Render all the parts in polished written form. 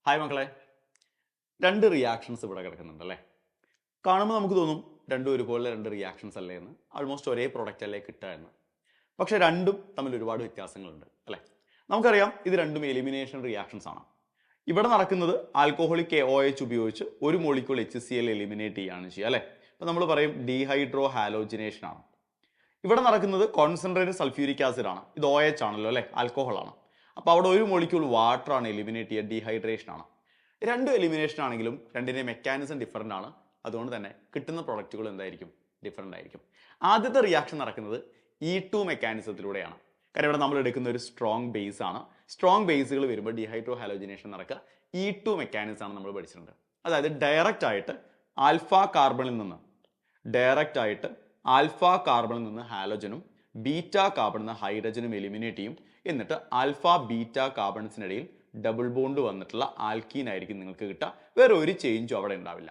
Hi മക്കളെ, രണ്ട് reactions ഇവിടെ കിടക്കുന്നുണ്ട് അല്ലേ? കാണുമ്പോൾ നമുക്ക് തോന്നും രണ്ടും ഒരുപോലെ രണ്ട് റിയാക്ഷൻസ് അല്ലേ എന്ന്, ആൾമോസ്റ്റ് ഒരേ പ്രോഡക്റ്റ് അല്ലേ കിട്ടുക എന്ന്. പക്ഷെ രണ്ടും തമ്മിൽ ഒരുപാട് വ്യത്യാസങ്ങളുണ്ട് അല്ലേ? നമുക്കറിയാം ഇത് രണ്ടും എലിമിനേഷൻ റിയാക്ഷൻസ് ആണ്. ഇവിടെ നടക്കുന്നത് ആൽക്കഹോളിക് OH ഉപയോഗിച്ച് ഒരു മോളിക്യൂൾ HCl എലിമിനേറ്റ് ചെയ്യുകയാണ് ചെയ്യുക അല്ലേ? അപ്പോൾ നമ്മൾ പറയും ഡീഹൈഡ്രോ ഹാലോജിനേഷൻ ആണ്. ഇവിടെ നടക്കുന്നത് കോൺസെൻട്രേറ്റഡ് സൾഫ്യൂരിക് ആസിഡ് ആണ്. ഇത് OH ആണല്ലോ അല്ലേ, ആൽക്കഹോൾ ആണ്. അപ്പോൾ അവിടെ ഒരു മോളിക്യൂൾ വാട്ടർ ആണ് എലിമിനേറ്റ് ചെയ്യുക, ഡീഹൈഡ്രേഷൻ ആണ്. രണ്ടും എലിമിനേഷൻ ആണെങ്കിലും രണ്ടിൻ്റെ മെക്കാനിസം ഡിഫറൻ്റ് ആണ്. അതുകൊണ്ട് തന്നെ കിട്ടുന്ന പ്രൊഡക്റ്റുകൾ എന്തായിരിക്കും? ഡിഫറൻ്റ് ആയിരിക്കും. ആദ്യത്തെ റിയാക്ഷൻ നടക്കുന്നത് E2 മെക്കാനിസത്തിലൂടെയാണ്. കാരണം ഇവിടെ നമ്മൾ എടുക്കുന്ന ഒരു സ്ട്രോങ് ബേസ് ആണ്. സ്ട്രോങ് ബേസുകൾ വരുമ്പോൾ ഡീഹൈഡ്രോ ഹാലോജിനേഷൻ നടക്കുക E2 മെക്കാനിസം ആണ് നമ്മൾ പഠിച്ചിട്ടുണ്ട്. അതായത് ഡയറക്റ്റ് ആയിട്ട് ആൽഫ കാർബണിൽ നിന്ന് ഹാലോജനും ബീറ്റ കാർബണിൽ നിന്ന് ഹൈഡ്രജനും എലിമിനേറ്റ് ചെയ്യും. എന്നിട്ട് ആൽഫ ബീറ്റ കാർബൺസിനിടയിൽ ഡബിൾ ബോണ്ട് വന്നിട്ടുള്ള ആൽക്കീൻ ആയിരിക്കും നിങ്ങൾക്ക് കിട്ടുക. വേറെ ഒരു ചേഞ്ചും അവിടെ ഉണ്ടാവില്ല.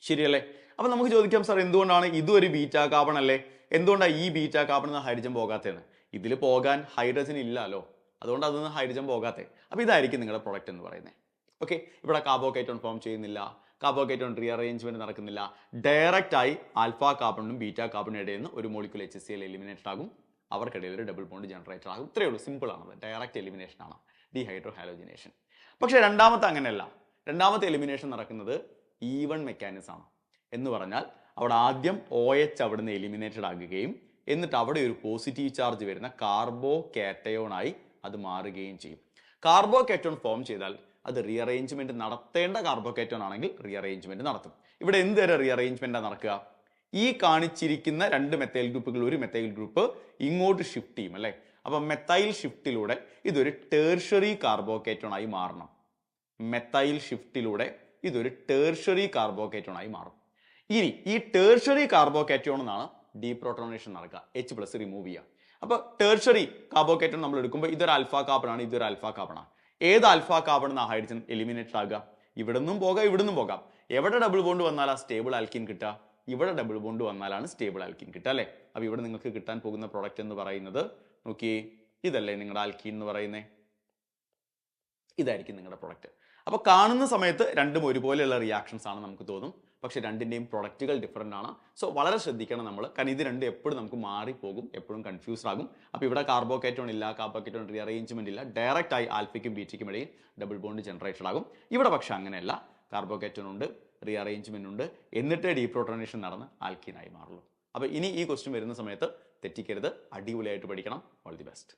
ശരിയല്ലേ? അപ്പൊ നമുക്ക് ചോദിക്കാം, സാർ എന്തുകൊണ്ടാണ് ഇതും ഒരു ബീറ്റ കാർബൺ അല്ലേ, എന്തുകൊണ്ടാണ് ഈ ബീറ്റ കാർബണിൽ നിന്ന് ഹൈഡ്രജൻ പോകാത്തതെന്ന്? ഇതിൽ പോകാൻ ഹൈഡ്രജൻ ഇല്ലല്ലോ, അതുകൊണ്ട് അതിൽ നിന്ന് ഹൈഡ്രജൻ പോകാത്തേ. അപ്പൊ ഇതായിരിക്കും നിങ്ങളുടെ പ്രൊഡക്റ്റ് എന്ന് പറയുന്നത്. ഓക്കെ, ഇവിടെ കാർബോകേറ്റോൺ ഫോം ചെയ്യുന്നില്ല, കാർബോകേറ്റോൺ റീഅറേഞ്ച്മെന്റ് നടക്കുന്നില്ല. ഡയറക്റ്റ് ആയി ആൽഫ കാർബണും ബീറ്റ കാർബണും ഇടയിൽ നിന്ന് ഒരു മോളിക്യൂൾ HCl എലിമിനേറ്റഡ് ആകും. അവർക്കിടയിൽ ഒരു ഡബിൾ ബോണ്ട് ജനറേറ്റഡ് ആകും. ഇത്രയേ ഉള്ളൂ, സിമ്പിൾ ആണ്. ഡയറക്റ്റ് എലിമിനേഷൻ ആണ് ഡീഹൈഡ്രോ ഹാലോജിനേഷൻ. പക്ഷേ രണ്ടാമത്തെ അങ്ങനെയല്ല. രണ്ടാമത്തെ എലിമിനേഷൻ നടക്കുന്നത് E1 മെക്കാനിസം ആണ്. എന്ന് പറഞ്ഞാൽ അവിടെ ആദ്യം OH അവിടുന്ന് എലിമിനേറ്റഡ് ആകുകയും എന്നിട്ട് അവിടെ ഒരു പോസിറ്റീവ് ചാർജ് വരുന്ന കാർബോ കാറ്റയോൺ ആയി അത് മാറുകയും ചെയ്യും. കാർബോ കാറ്റയോൺ ഫോം ചെയ്താൽ അത് റീഅറേഞ്ച്മെന്റ് നടത്തേണ്ട കാർബോ കാറ്റയോൺ ആണെങ്കിൽ റീഅറേഞ്ച്മെന്റ് നടത്തും. ഇവിടെ എന്ത് തരം റീഅറേഞ്ച്മെന്റാണ് നടക്കുക? ഈ കാണിച്ചിരിക്കുന്ന രണ്ട് മെത്തൈൽ ഗ്രൂപ്പുകൾ, ഒരു മെത്തൈൽ ഗ്രൂപ്പ് ഇങ്ങോട്ട് ഷിഫ്റ്റ് ചെയ്യും അല്ലേ? അപ്പൊ മെത്തൈൽ ഷിഫ്റ്റിലൂടെ ഇതൊരു ടേർഷ്യറി കാർബോകേറ്റോൺ ആയി മാറണം. മെത്തൈൽ ഷിഫ്റ്റിലൂടെ ഇതൊരു ടേർഷ്യറി കാർബോകേറ്റോൺ ആയി മാറും. ഇനി ഈ ടേർഷ്യറി കാർബോകേറ്റോൺ എന്നാണ് ഡീപ്രോട്ടോണേഷൻ നടക്കുക, H+ റിമൂവ് ചെയ്യുക. അപ്പൊ ടേർഷ്യറി കാർബോകേറ്റോൺ നമ്മൾ എടുക്കുമ്പോൾ ഇതൊരു ആൽഫ കാർബൺ ആണ്, ഇതൊരു ആൽഫ കാർബൺ ആണ്. ഏത് ആൽഫ കാർബൺ എന്നാ ഹൈഡ്രജൻ എലിമിനേറ്റഡ് ആകുക? ഇവിടുന്നും പോകാം, ഇവിടുന്നും പോകാം. എവിടെ ഡബിൾ ബോണ്ട് വന്നാലാ സ്റ്റേബിൾ ആൽക്കീൻ കിട്ടുക? ഇവിടെ ഡബിൾ ബോണ്ട് വന്നാലാണ് സ്റ്റേബിൾ ആൽക്കീൻ കിട്ടുക അല്ലേ? അപ്പൊ ഇവിടെ നിങ്ങൾക്ക് കിട്ടാൻ പോകുന്ന പ്രോഡക്റ്റ് എന്ന് പറയുന്നത് നോക്കിയേ, ഇതല്ലേ നിങ്ങളുടെ ആൽക്കീൻ എന്ന് പറയുന്നത്? ഇതായിരിക്കും നിങ്ങളുടെ പ്രൊഡക്റ്റ്. അപ്പൊ കാണുന്ന സമയത്ത് രണ്ടും ഒരുപോലെയുള്ള റിയാക്ഷൻസ് ആണ് നമുക്ക് തോന്നും, പക്ഷെ രണ്ടിന്റെയും പ്രൊഡക്റ്റുകൾ ഡിഫറൻ്റ് ആണ്. സോ വളരെ ശ്രദ്ധിക്കണം നമ്മൾ, കാരണം ഇത് രണ്ടും എപ്പോഴും നമുക്ക് മാറിപ്പോകും, എപ്പോഴും കൺഫ്യൂസ്ഡ് ആകും. അപ്പോൾ ഇവിടെ കാർബോകേറ്റോൺ ഇല്ല, കാർബോകേറ്റോൺ റീഅറേഞ്ച്മെന്റ് ഇല്ല, ഡയറക്റ്റ് ആയി ആൽഫയ്ക്കും ബീറ്റയ്ക്കും ഇടയിൽ ഡബിൾ ബോണ്ട് ജനറേറ്റഡ് ആകും. ഇവിടെ പക്ഷെ അങ്ങനെയല്ല, കാർബോകേറ്റോൺ ഉണ്ട്, റീഅറേഞ്ച്മെന്റ് ഉണ്ട്, എന്നിട്ട് ഡീപ്രോട്ടോണേഷൻ നടന്ന് ആൽക്കീനായി മാറുള്ളൂ. അപ്പോൾ ഇനി ഈ ക്വസ്റ്റ്യൻ വരുന്ന സമയത്ത് തെറ്റിക്കരുത്, അടിപൊളിയായിട്ട് പഠിക്കണം. All the best.